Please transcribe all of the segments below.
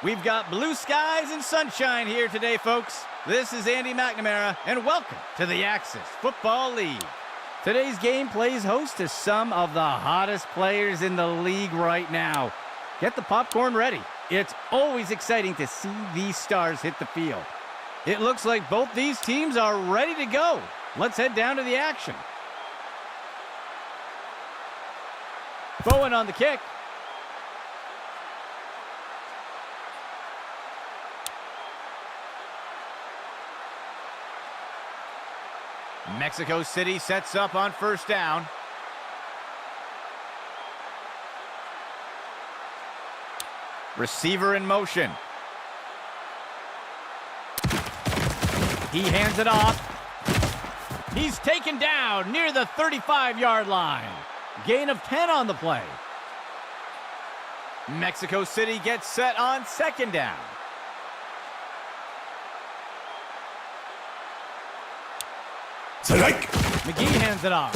We've got blue skies and sunshine here today, folks. This is Andy McNamara, and welcome to the Axis Football League. Today's game plays host to some of the hottest players in the league right now. Get the popcorn ready. It's always exciting to see these stars hit the field. It looks like both these teams are ready to go. Let's head down to the action. Bowen on the kick. Mexico City sets up on first down. Receiver in motion. He hands it off. He's taken down near the 35-yard line. Gain of 10 on the play. Mexico City gets set on second down. McGee hands it off.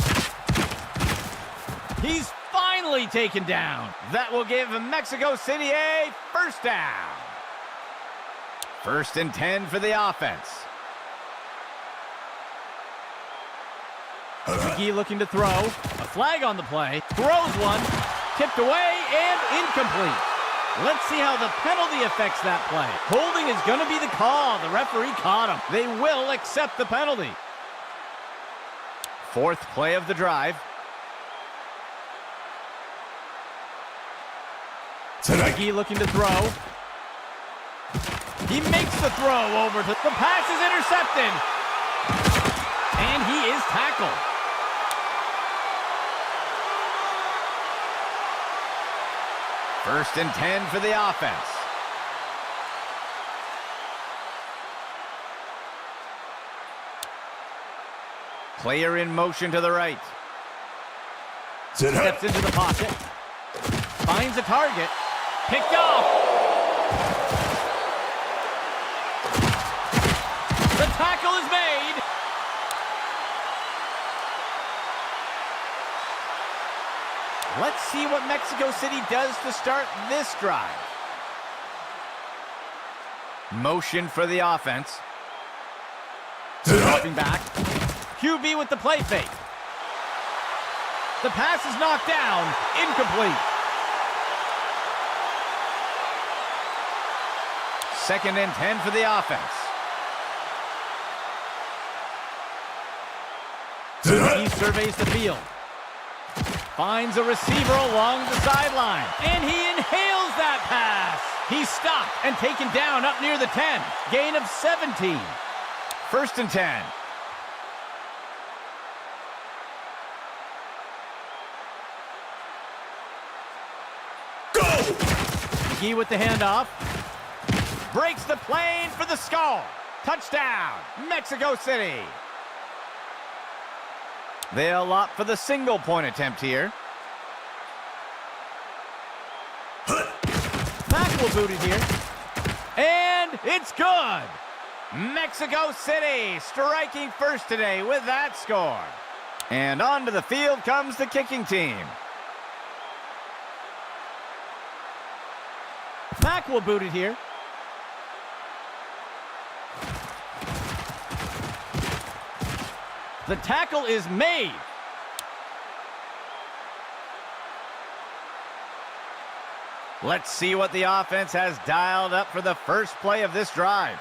He's finally taken down. That will give Mexico City a first down. 1st and 10 for the offense. McGee looking to throw. A flag on the play. Throws one. Tipped away and incomplete. Let's see how the penalty affects that play. Holding is going to be the call. The referee caught him. They will accept the penalty. 4th play of the drive. McGee looking to throw. He makes the throw over to the pass is intercepted. And he is tackled. First and 10 for the offense. Player in motion to the right. Steps into the pocket. Finds a target. Picked off. The tackle is made. Let's see what Mexico City does to start this drive. Motion for the offense. Dropping back. QB with the play fake. The pass is knocked down. Incomplete. 2nd and 10 for the offense. He surveys the field. Finds a receiver along the sideline. And he inhales that pass. He's stopped and taken down up near the 10. Gain of 17. 1st and 10. McGee with the handoff. Breaks the plane for the score. Touchdown, Mexico City. They'll opt for the single-point attempt here. Mack will boot it here. And it's good. Mexico City striking first today with that score. And onto the field comes the kicking team. Mack will boot it here. The tackle is made. Let's see what the offense has dialed up for the first play of this drive.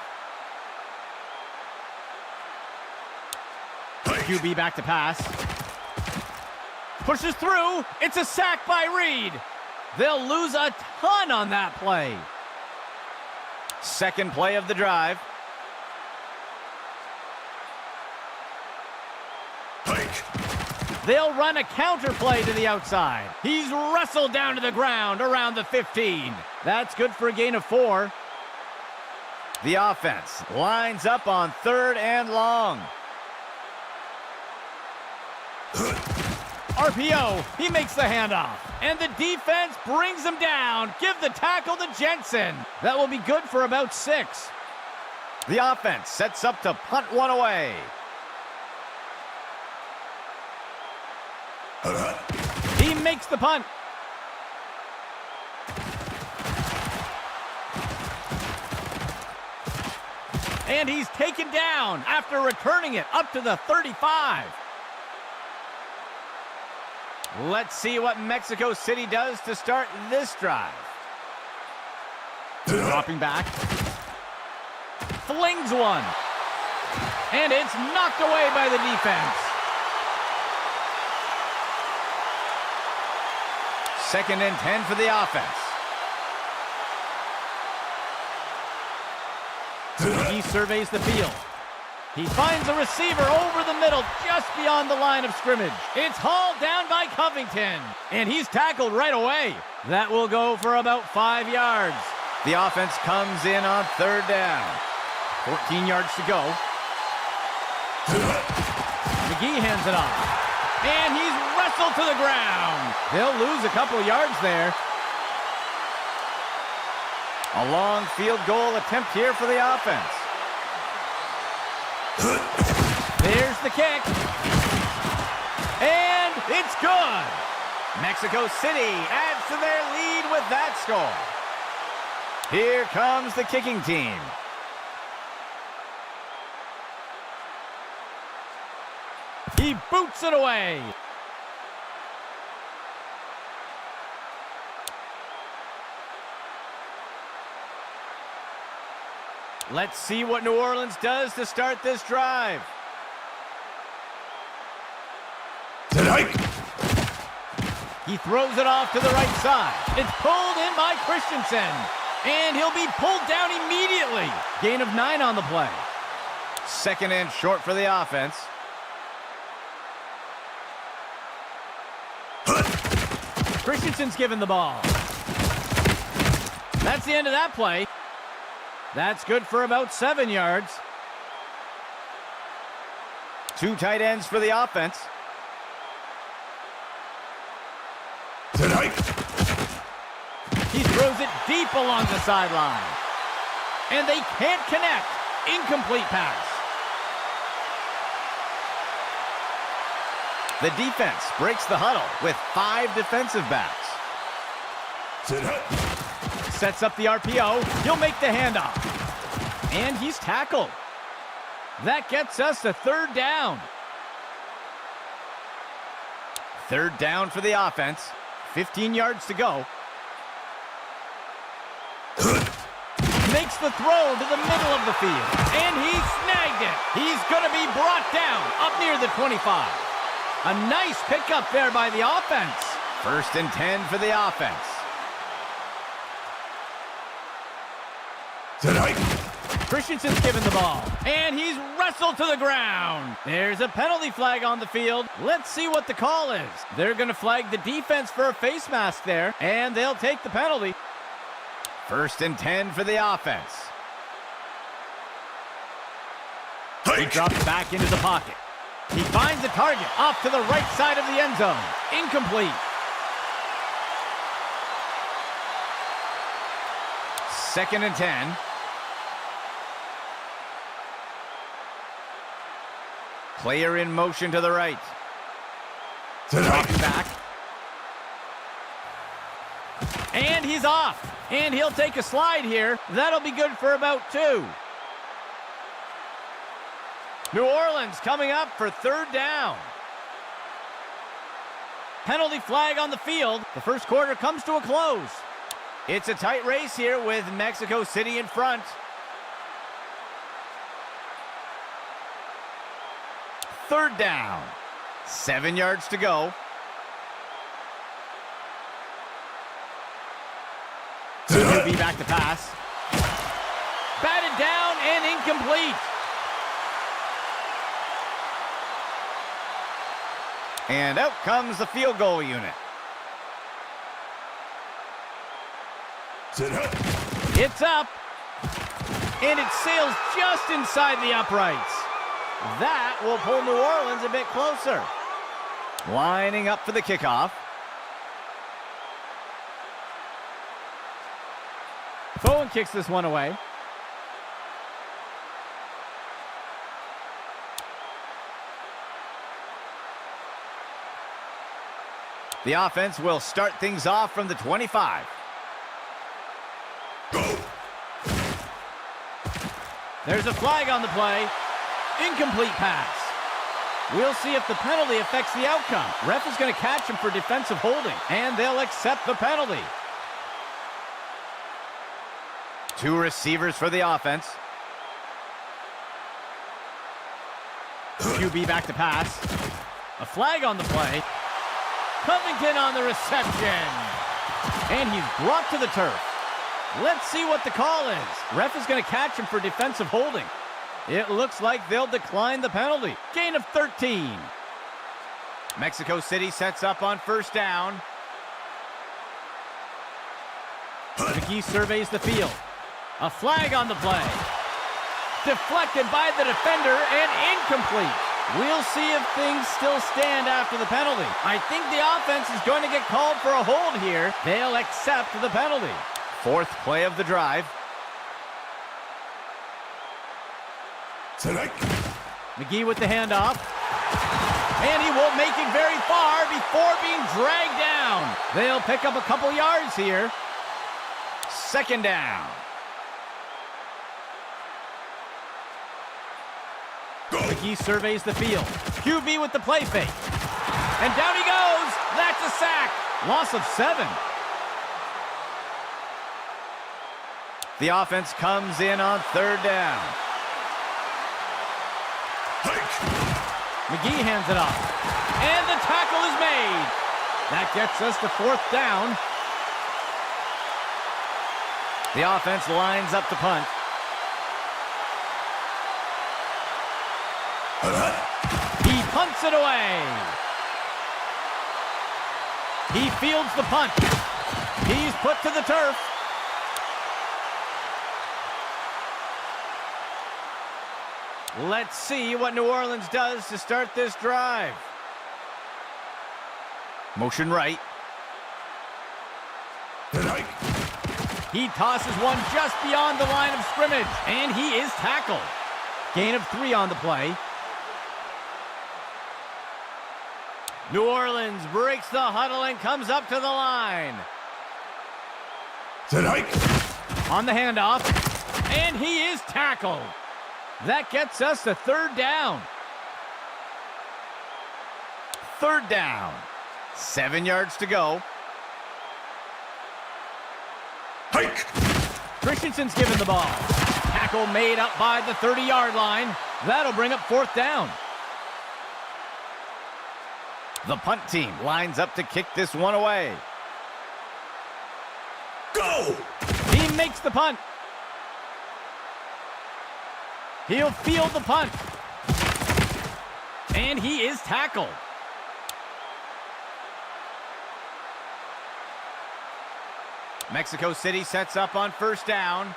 QB back to pass. Pushes through. It's a sack by Reed. They'll lose a ton on that play. 2nd play of the drive. They'll run a counter play to the outside. He's wrestled down to the ground around the 15. That's good for a gain of 4. The offense lines up on 3rd and long. RPO, he makes the handoff. And the defense brings him down. Give the tackle to Jensen. That will be good for about 6. The offense sets up to punt one away. He makes the punt. And he's taken down after returning it up to the 35. Let's see what Mexico City does to start this drive. Dropping back. Flings one. And it's knocked away by the defense. Second and 10 for the offense. He surveys the field. He finds a receiver over the middle just beyond the line of scrimmage. It's hauled down by Covington. And he's tackled right away. That will go for about 5 yards. The offense comes in on third down. 14 yards to go. McGee hands it off. And he's wrestled to the ground. They'll lose a couple yards there. A long field goal attempt here for the offense. There's the kick. And it's good. Mexico City adds to their lead with that score. Here comes the kicking team. He boots it away. Let's see what New Orleans does to start this drive. He throws it off to the right side. It's pulled in by Christensen. And he'll be pulled down immediately. Gain of 9 on the play. Second and short for the offense. Christensen's given the ball. That's the end of that play. That's good for about 7 yards. 2 tight ends for the offense. He throws it deep along the sideline. And they can't connect. Incomplete pass. The defense breaks the huddle with 5 defensive backs. Sets up the RPO. He'll make the handoff. And he's tackled. That gets us to third down. Third down for the offense. 15 yards to go. Makes the throw to the middle of the field. And he snagged it. He's going to be brought down up near the 25. A nice pickup there by the offense. First and 10 for the offense. Christensen's given the ball. And he's wrestled to the ground. There's a penalty flag on the field. Let's see what the call is. They're going to flag the defense for a face mask there. And they'll take the penalty. First and 10 for the offense. He drops back into the pocket. He finds a target off to the right side of the end zone. Incomplete. Second and 10. Player in motion to the right. Dropping back. And he's off. And he'll take a slide here. That'll be good for about 2. New Orleans coming up for third down. Penalty flag on the field. The first quarter comes to a close. It's a tight race here with Mexico City in front. Third down. 7 yards to go. He'll be back to pass. Batted down and incomplete. And out comes the field goal unit. It's up. And it sails just inside the uprights. That will pull New Orleans a bit closer. Lining up for the kickoff. Bowen kicks this one away. The offense will start things off from the 25. There's a flag on the play. Incomplete pass. We'll see if the penalty affects the outcome. Ref is going to catch him for defensive holding, and they'll accept the penalty. Two receivers for the offense. QB back to pass. A flag on the play. Covington on the reception. And he's brought to the turf. Let's see what the call is. Ref is going to catch him for defensive holding. It looks like they'll decline the penalty. Gain of 13. Mexico City sets up on first down. McGee surveys the field. A flag on the play. Deflected by the defender and incomplete. We'll see if things still stand after the penalty. I think the offense is going to get called for a hold here. They'll accept the penalty. Fourth play of the drive. McGee with the handoff. And he won't make it very far before being dragged down. They'll pick up a couple yards here. Second down. McGee surveys the field. QB with the play fake. And down he goes. That's a sack. Loss of 7. The offense comes in on third down. McGee hands it off. And the tackle is made. That gets us to fourth down. The offense lines up to punt. He punts it away. He fields the punt. He's put to the turf. Let's see what New Orleans does to start this drive. Motion right. He tosses one just beyond the line of scrimmage, and he is tackled. Gain of 3 on the play. New Orleans breaks the huddle and comes up to the line. On the handoff, and he is tackled. That gets us to third down. Third down. 7 yards to go. Christensen's given the ball. Tackle made up by the 30-yard line. That'll bring up fourth down. The punt team lines up to kick this one away. Go! He makes the punt. He'll field the punt. And he is tackled. Mexico City sets up on first down.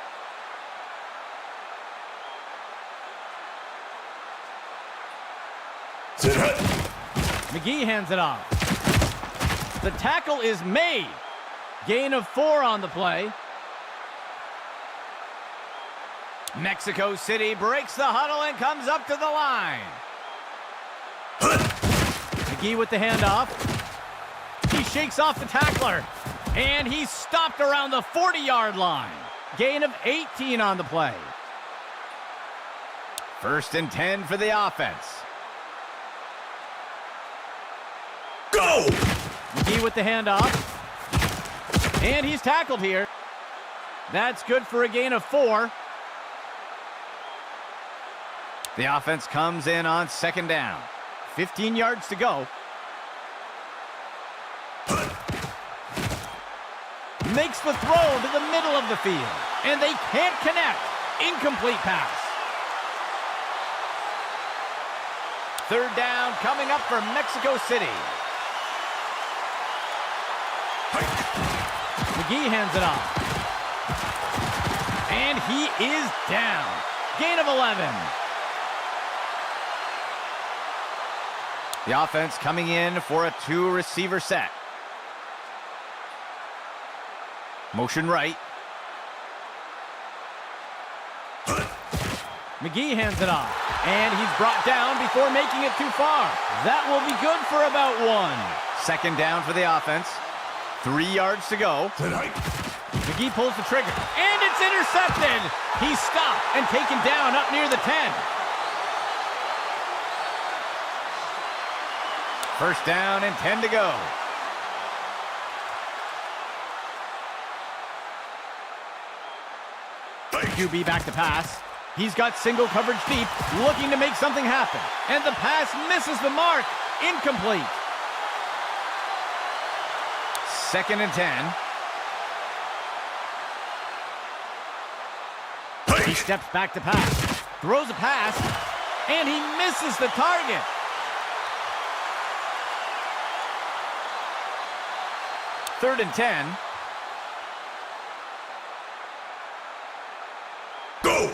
McGee hands it off. The tackle is made. Gain of 4 on the play. Mexico City breaks the huddle and comes up to the line. McGee with the handoff. He shakes off the tackler. And he's stopped around the 40-yard line. Gain of 18 on the play. First and 10 for the offense. Go! McGee with the handoff. And he's tackled here. That's good for a gain of 4. The offense comes in on second down. 15 yards to go. Makes the throw to the middle of the field. And they can't connect. Incomplete pass. Third down coming up for Mexico City. McGee hands it off. And he is down. Gain of 11. The offense coming in for a 2-receiver set. Motion right. McGee hands it off. And he's brought down before making it too far. That will be good for about 1. Second down for the offense. 3 yards to go. McGee pulls the trigger, and it's intercepted. He's stopped and taken down up near the 10. First down and 10 to go. QB back to pass. He's got single coverage deep, looking to make something happen. And the pass misses the mark. Incomplete. Second and 10. He steps back to pass, throws a pass, and he misses the target. Third and 10. Go!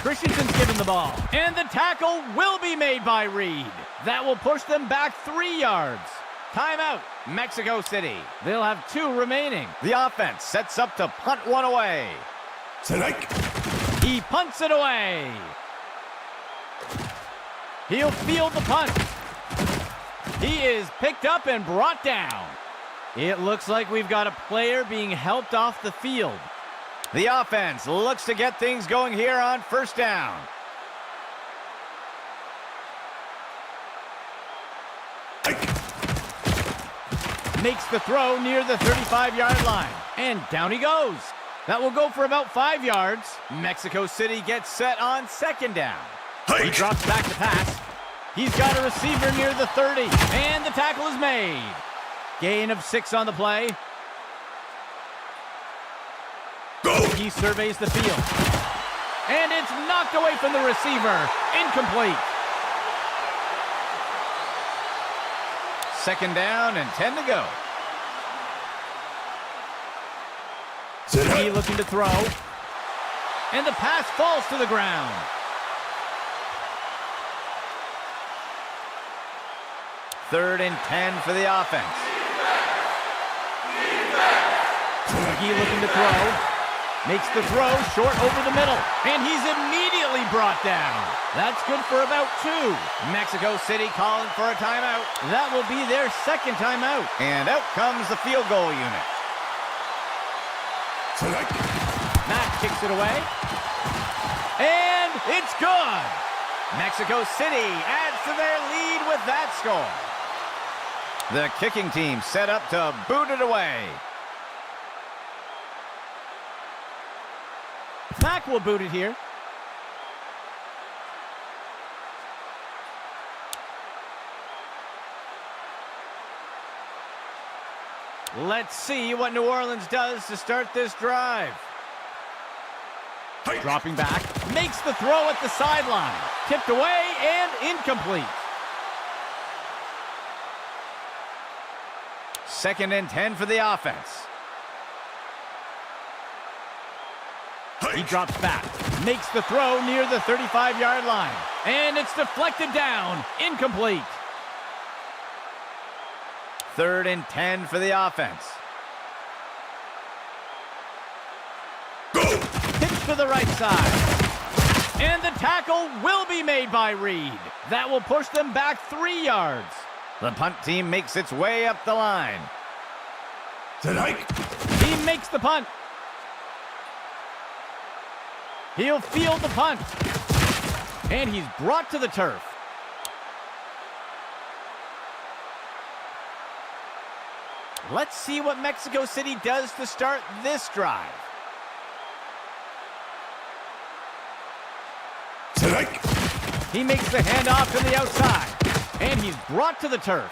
Christensen's given the ball, and the tackle will be made by Reed. That will push them back 3 yards. Timeout, Mexico City. They'll have 2 remaining. The offense sets up to punt one away. Select. He punts it away. He'll field the punt. He is picked up and brought down. It looks like we've got a player being helped off the field. The offense looks to get things going here on first down. Makes the throw near the 35-yard line. And down he goes. That will go for about 5 yards. Mexico City gets set on second down. He drops back to pass. He's got a receiver near the 30. And the tackle is made. Gain of 6 on the play. Go! He surveys the field. And it's knocked away from the receiver. Incomplete. Second down and 10 to go. He looking to throw. And the pass falls to the ground. Third and 10 for the offense. McGee looking to throw. Makes the throw short over the middle. And he's immediately brought down. That's good for about 2. Mexico City calling for a timeout. That will be their second timeout. And out comes the field goal unit. Select. Matt kicks it away. And it's good. Mexico City adds to their lead with that score. The kicking team set up to boot it away. Mack will boot it here. Let's see what New Orleans does to start this drive. Dropping back, makes the throw at the sideline. Tipped away and incomplete. Second and 10 for the offense. He drops back, makes the throw near the 35-yard line. And it's deflected down, incomplete. Third and 10 for the offense. Go! Pitch to the right side. And the tackle will be made by Reed. That will push them back 3 yards. The punt team makes its way up the line. Select. He makes the punt. He'll field the punt. And he's brought to the turf. Let's see what Mexico City does to start this drive. Select. He makes the handoff to the outside. And he's brought to the turf.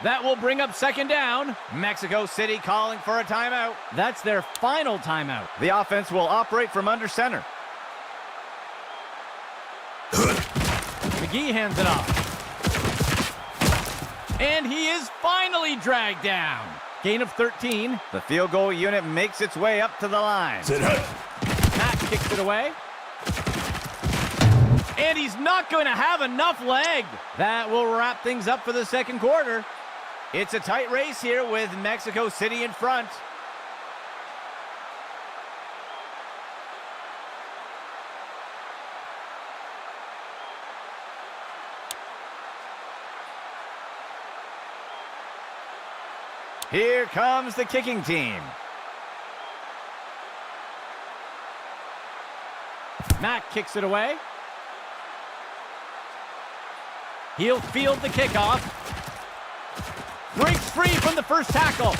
That will bring up second down. Mexico City calling for a timeout. That's their final timeout. The offense will operate from under center. McGee hands it off. And he is finally dragged down. Gain of 13. The field goal unit makes its way up to the line. Matt kicks it away. And he's not going to have enough leg. That will wrap things up for the second quarter. It's a tight race here with Mexico City in front. Here comes the kicking team. Mack kicks it away. He'll field the kickoff. Breaks free from the first tackle.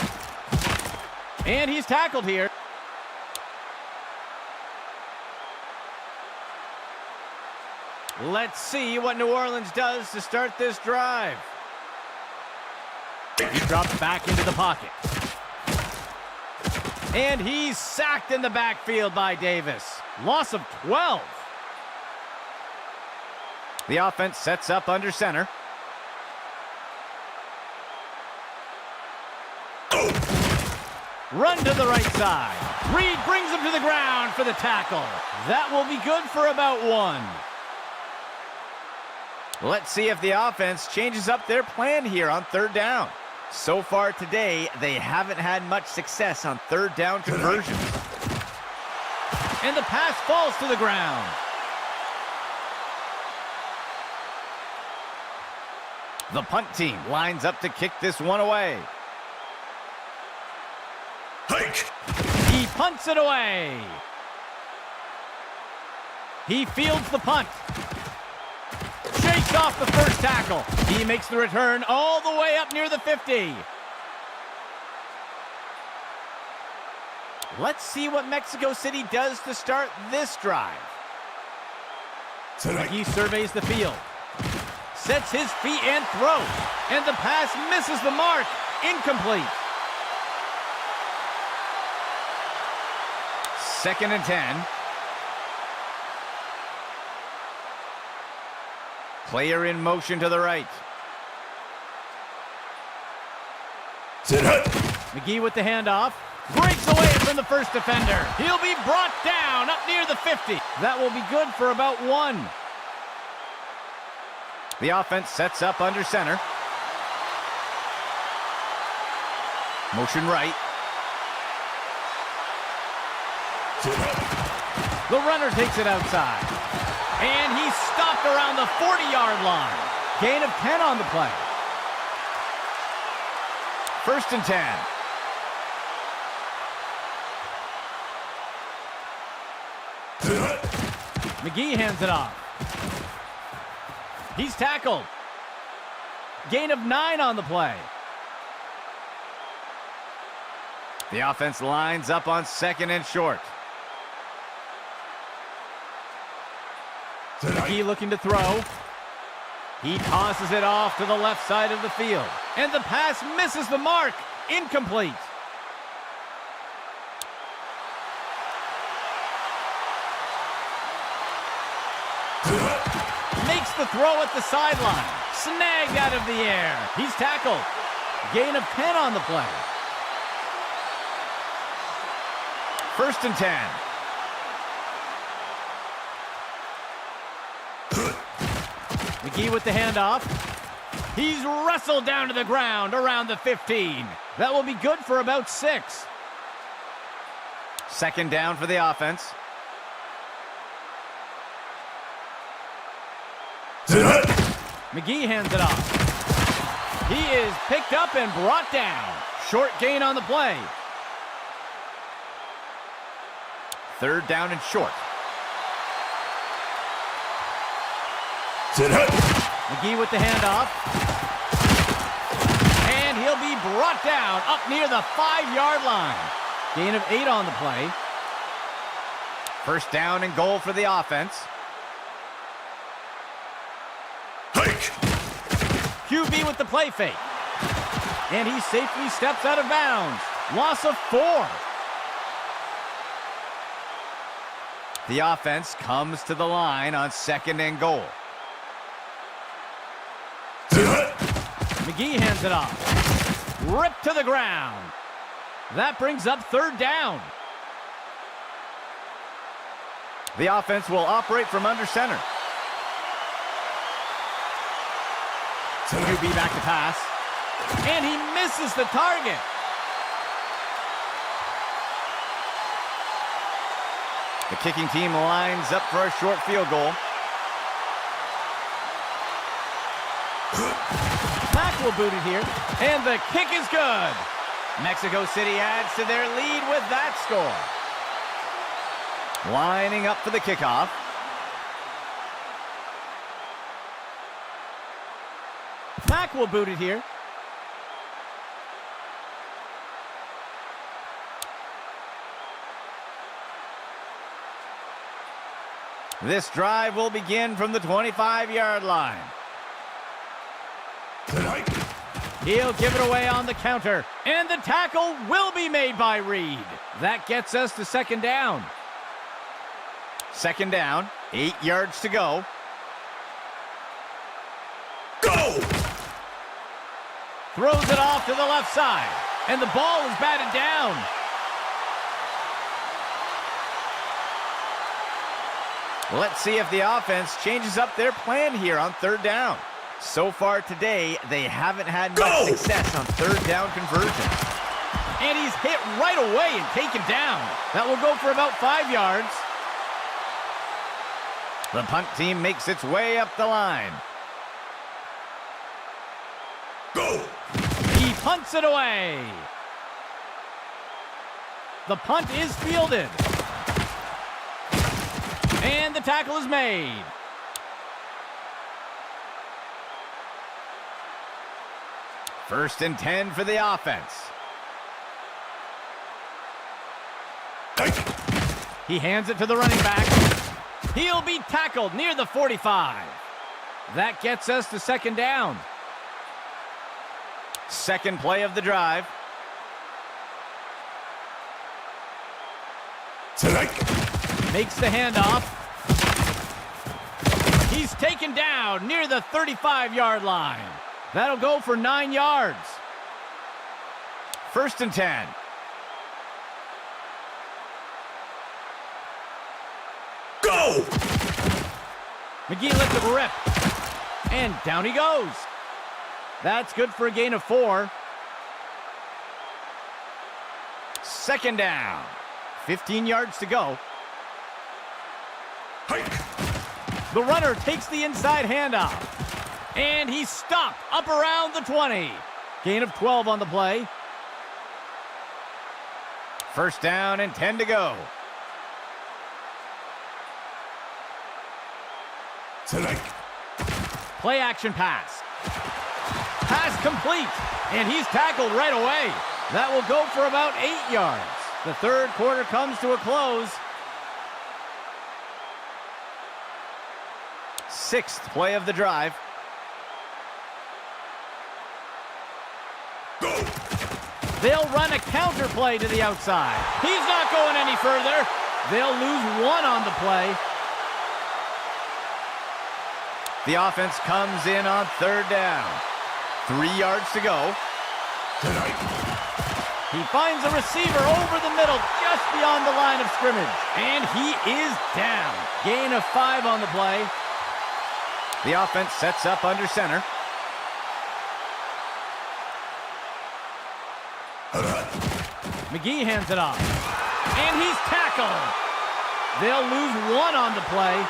And he's tackled here. Let's see what New Orleans does to start this drive. He drops back into the pocket. And he's sacked in the backfield by Davis. Loss of 12. The offense sets up under center. Run to the right side. Reed brings him to the ground for the tackle. That will be good for about 1. Let's see if the offense changes up their plan here on third down. So far today, they haven't had much success on third down conversions. And the pass falls to the ground. The punt team lines up to kick this one away. Hike. He punts it away. He fields the punt. Shakes off the first tackle. He makes the return all the way up near the 50. Let's see what Mexico City does to start this drive. He surveys the field. Sets his feet and throws. And the pass misses the mark. Incomplete. 2nd and 10. Player in motion to the right. Sit up. McGee with the handoff. Breaks away from the first defender. He'll be brought down up near the 50. That will be good for about 1. The offense sets up under center. Motion right. Sit up. The runner takes it outside. And he's stopped around the 40-yard line. Gain of 10 on the play. 1st and 10. McGee hands it off. He's tackled. Gain of 9 on the play. The offense lines up on 2nd and short. McGee looking to throw. He tosses it off to the left side of the field. And the pass misses the mark. Incomplete. Makes the throw at the sideline. Snagged out of the air. He's tackled. Gain of 10 on the play. 1st and 10. McGee with the handoff. He's wrestled down to the ground around the 15. That will be good for about 6. 2nd down for the offense. McGee hands it off. He is picked up and brought down. Short gain on the play. 3rd down and short. McGee with the handoff. And he'll be brought down up near the 5-yard line. Gain of 8 on the play. 1st down and goal for the offense. Hike. QB with the play fake. And he safely steps out of bounds. Loss of 4. The offense comes to the line on 2nd and goal. McGee hands it off. Ripped to the ground. That brings up 3rd down. The offense will operate from under center. QB back to pass. And he misses the target. The kicking team lines up for a short field goal. Mack will boot it here. And the kick is good. Mexico City adds to their lead with that score. Lining up for the kickoff. Back will boot it here. This drive will begin from the 25-yard line. Tonight. He'll give it away on the counter, and the tackle will be made by Reed. That gets us to second down. Second down, 8 yards to go. Go! Throws it off to the left side, and the ball is batted down. Let's see if the offense changes up their plan here on third down. So far today, they haven't had much success on third down conversions. And he's hit right away and taken down. That will go for about 5 yards. The punt team makes its way up the line. Go! He punts it away. The punt is fielded. And the tackle is made. First and 10 for the offense. He hands it to the running back. He'll be tackled near the 45. That gets us to second down. Second play of the drive. Tonight. Makes the handoff. He's taken down near the 35-yard line. That'll go for 9 yards. First and 10. Go! McGee lets it rip. And down he goes. That's good for a gain of 4. Second down. 15 yards to go. Hike! The runner takes the inside handoff. And he's stopped up around the 20. Gain of 12 on the play. First down and 10 to go. Tonight. Play action pass. Pass complete. And he's tackled right away. That will go for about 8 yards. The third quarter comes to a close. Sixth play of the drive. Go! They'll run a counter play to the outside. He's not going any further. They'll lose 1 on the play. The offense comes in on third down. 3 yards to go. Tonight. He finds a receiver over the middle just beyond the line of scrimmage. And he is down. Gain of 5 on the play. The offense sets up under center. McGee hands it off. And he's tackled. They'll lose 1 on the play.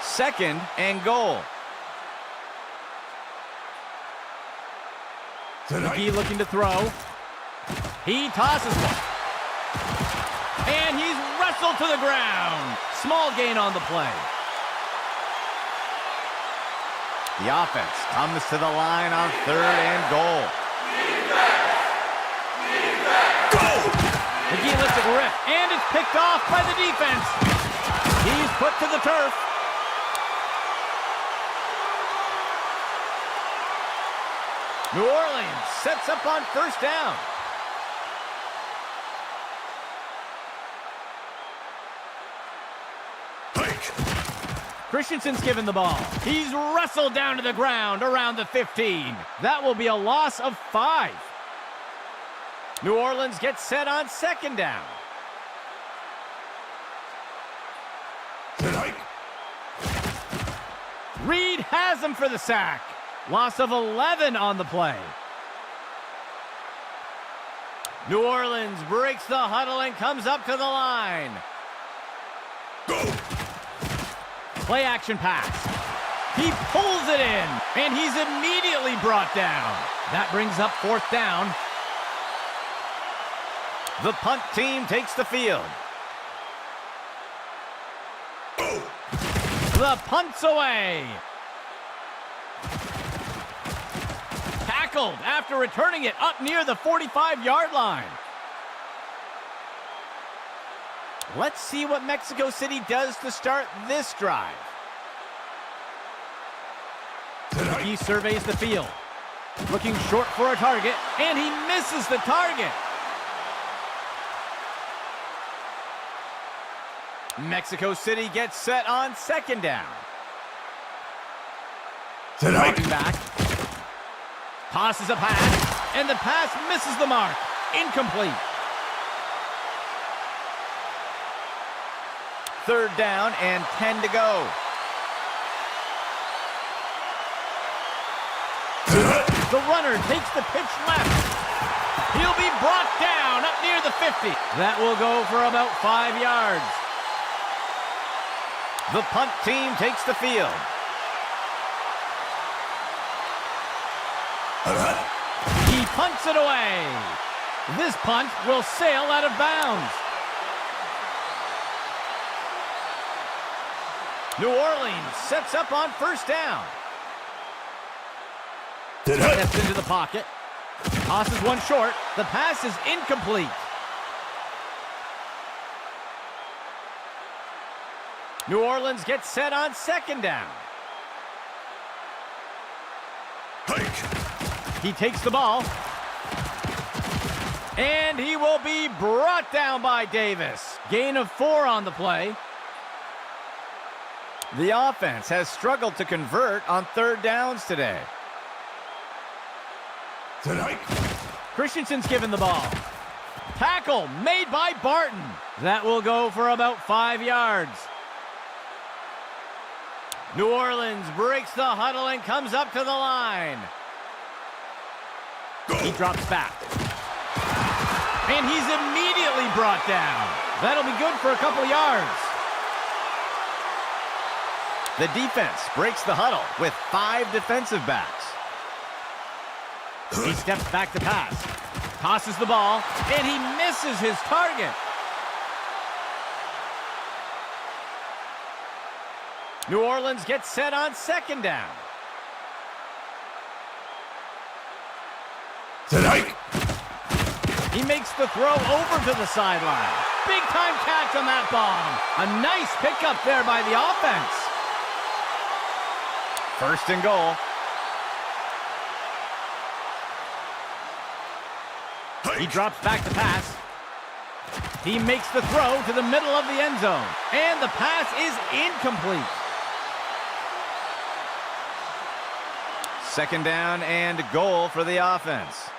Second and goal. Tonight. McGee looking to throw. He tosses one. And he's wrestled to the ground. Small gain on the play. The offense comes to the line on third and goal. Go! McGee lets it rip, and it's picked off by the defense. He's put to the turf. New Orleans sets up on first down. Christensen's given the ball. He's wrestled down to the ground around the 15. That will be a loss of 5. New Orleans gets set on second down. Tonight. Reed has him for the sack. Loss of 11 on the play. New Orleans breaks the huddle and comes up to the line. Go! Play action pass. He pulls it in, and he's immediately brought down. That brings up fourth down. The punt team takes the field. Oh. The punt's away. tackled after returning it up near the 45-yard line. Let's see what Mexico City does to start this drive. He surveys the field, looking short for a target, and he misses the target. Mexico City gets set on second down. Dropping back. Tosses a pass, and the pass misses the mark. Incomplete. Third down and 10 to go. The runner takes the pitch left. He'll be brought down up near the 50. That will go for about 5 yards. The punt team takes the field. He punts it away. This punt will sail out of bounds. New Orleans sets up on first down. Steps into the pocket. Tosses one short. The pass is incomplete. New Orleans gets set on second down. He takes the ball. And he will be brought down by Davis. Gain of 4 on the play. The offense has struggled to convert on third downs today. Christensen's given the ball. Tackle made by Barton. That will go for about 5 yards. New Orleans breaks the huddle and comes up to the line. He drops back. And he's immediately brought down. That'll be good for a couple of yards. The defense breaks the huddle with 5 defensive backs. He steps back to pass. Tosses the ball, and he misses his target. New Orleans gets set on second down. He makes the throw over to the sideline. Big time catch on that bomb. A nice pickup there by the offense. First and goal. He drops back to pass. He makes the throw to the middle of the end zone. And the pass is incomplete. Second down and goal for the offense.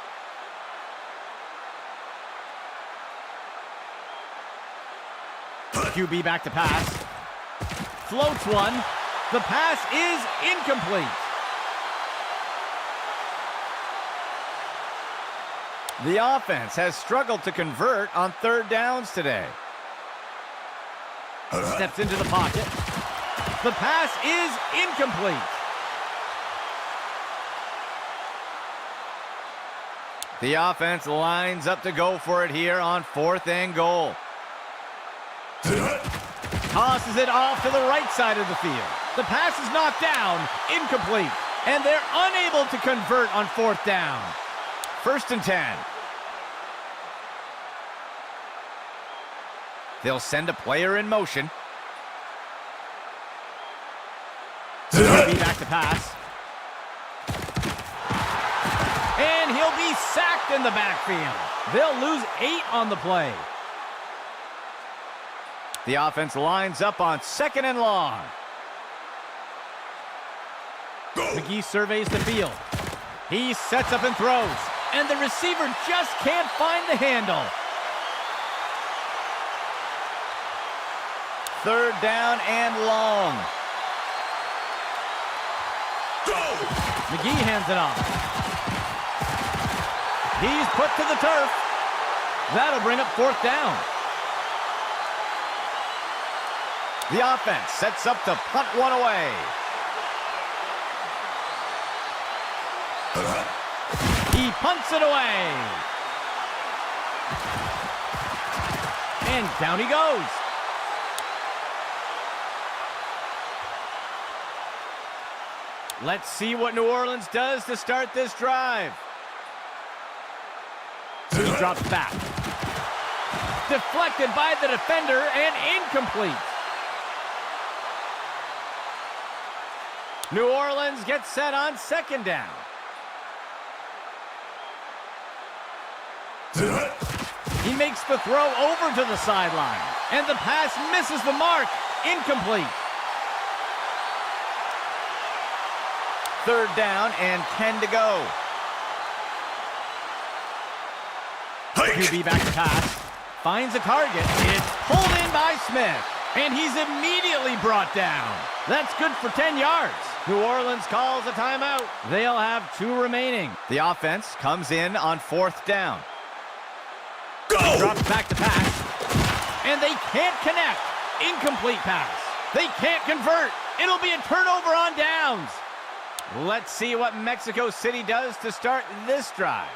QB back to pass. Floats one. The pass is incomplete. The offense has struggled to convert on third downs today. Steps into the pocket. The pass is incomplete. The offense lines up to go for it here on fourth and goal. Tosses it off to the right side of the field. The pass is knocked down, incomplete, and they're unable to convert on fourth down. First and 10. They'll send a player in motion. QB back to pass. And he'll be sacked in the backfield. They'll lose 8 on the play. The offense lines up on second and long. McGee surveys the field. He sets up and throws. And the receiver just can't find the handle. Third down and long. McGee hands it off. He's put to the turf. That'll bring up fourth down. The offense sets up to punt one away. He punts it away. And down he goes. Let's see what New Orleans does to start this drive. drops back. Deflected by the defender and incomplete. New Orleans gets set on second down. Tonight. He makes the throw over to the sideline. And the pass misses the mark. Incomplete. Third down and 10 to go. QB back to pass. Finds a target. It's pulled in by Smith. And he's immediately brought down. That's good for 10 yards. New Orleans calls a timeout. They'll have 2 remaining. The offense comes in on 4th down. Go! Drops back to pass. And they can't connect. Incomplete pass. They can't convert. It'll be a turnover on downs. Let's see what Mexico City does to start this drive.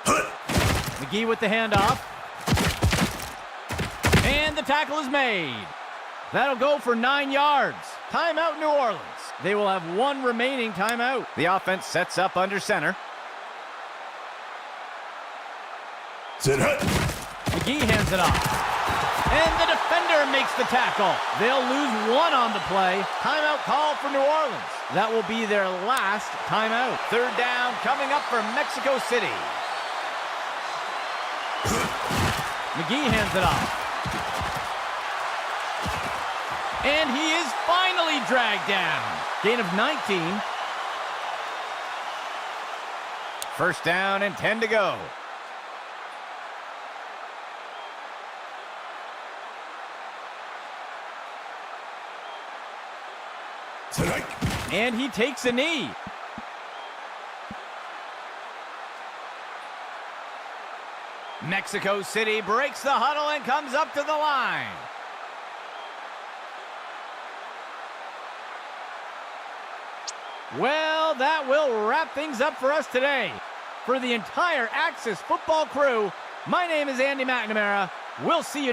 McGee with the handoff. And the tackle is made. That'll go for 9 yards. Timeout, New Orleans. They will have 1 remaining timeout. The offense sets up under center. Tonight. McGee hands it off. And the defender makes the tackle. They'll lose 1 on the play. Timeout call for New Orleans. That will be their last timeout. Third down coming up for Mexico City. McGee hands it off. And he is finally dragged down. Gain of 19. First down and 10 to go. Tonight. And he takes a knee. Mexico City breaks the huddle and comes up to the line. Well, that will wrap things up for us today. For the entire Axis football crew, my name is Andy McNamara. We'll see you next time.